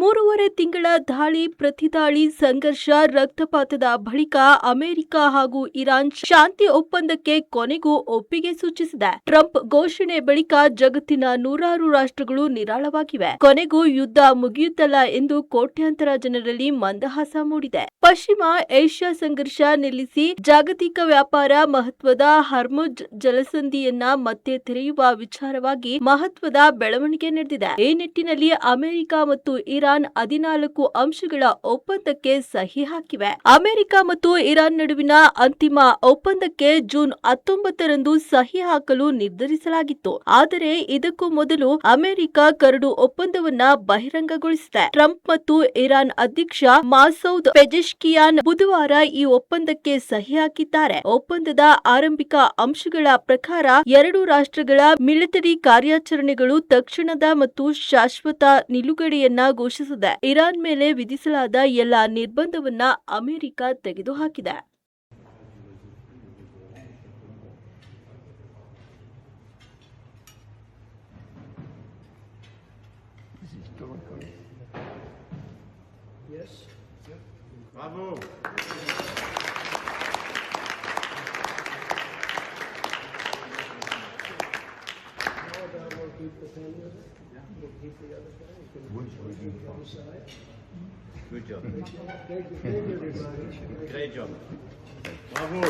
3.5 ತಿಂಗಳ ದಾಳಿ ಪ್ರತಿದಾಳಿ ಸಂಘರ್ಷ ರಕ್ತಪಾತದ ಬಳಿಕ ಅಮೆರಿಕ ಹಾಗೂ ಇರಾನ್ ಶಾಂತಿ ಒಪ್ಪಂದಕ್ಕೆ ಕೊನೆಗೂ ಒಪ್ಪಿಗೆ ಸೂಚಿಸಿದೆ. ಟ್ರಂಪ್ ಘೋಷಣೆ ಬಳಿಕ ಜಗತ್ತಿನ ನೂರಾರು ರಾಷ್ಟ್ರಗಳು ನಿರಾಳವಾಗಿವೆ. ಕೊನೆಗೂ ಯುದ್ಧ ಮುಗಿಯುತ್ತಲ್ಲ ಎಂದು ಕೋಟ್ಯಾಂತರ ಜನರಲ್ಲಿ ಮಂದಹಾಸ ಮೂಡಿದೆ. ಪಶ್ಚಿಮ ಏಷ್ಯಾ ಸಂಘರ್ಷ ನಿಲ್ಲಿಸಿ ಜಾಗತಿಕ ವ್ಯಾಪಾರ ಮಹತ್ವದ ಹಾರ್ಮುಜ್ ಜಲಸಂಧಿಯನ್ನ ಮತ್ತೆ ತೆರೆಯುವ ವಿಚಾರವಾಗಿ ಮಹತ್ವದ ಬೆಳವಣಿಗೆ ನಡೆದಿದೆ. ಈ ನಿಟ್ಟಿನಲ್ಲಿ ಅಮೆರಿಕ ಮತ್ತು ಇರಾನ್ 14 ಅಂಶಗಳ ಒಪ್ಪಂದಕ್ಕೆ ಸಹಿ ಹಾಕಿವೆ. ಅಮೆರಿಕ ಮತ್ತು ಇರಾನ್ ನಡುವಿನ ಅಂತಿಮ ಒಪ್ಪಂದಕ್ಕೆ ಜೂನ್ 19ರಂದು ಸಹಿ ಹಾಕಲು ನಿರ್ಧರಿಸಲಾಗಿತ್ತು. ಆದರೆ ಇದಕ್ಕೂ ಮೊದಲು ಅಮೆರಿಕ ಕರಡು ಒಪ್ಪಂದವನ್ನ ಬಹಿರಂಗಗೊಳಿಸಿದೆ. ಟ್ರಂಪ್ ಮತ್ತು ಇರಾನ್ ಅಧ್ಯಕ್ಷ ಮಸೌದ್ ಪೆಜೆಶ್ಕಿಯಾನ್ ಬುಧವಾರ ಈ ಒಪ್ಪಂದಕ್ಕೆ ಸಹಿ ಹಾಕಿದ್ದಾರೆ. ಒಪ್ಪಂದದ ಆರಂಭಿಕ ಅಂಶಗಳ ಪ್ರಕಾರ 2 ರಾಷ್ಟ್ರಗಳ ಮಿಲಿಟರಿ ಕಾರ್ಯಾಚರಣೆಗಳು ತಕ್ಷಣದ ಮತ್ತು ಶಾಶ್ವತ ನಿಲುಗಡೆಯನ್ನ ಘೋಷಿಸಿದೆ. ಇರಾನ್ ಮೇಲೆ ವಿಧಿಸಲಾದ ಎಲ್ಲಾ ನಿರ್ಬಂಧವನ್ನ America ತೆಗೆದುಹಾಕಿದೆ. Bravo. Good job. Great job. Bravo.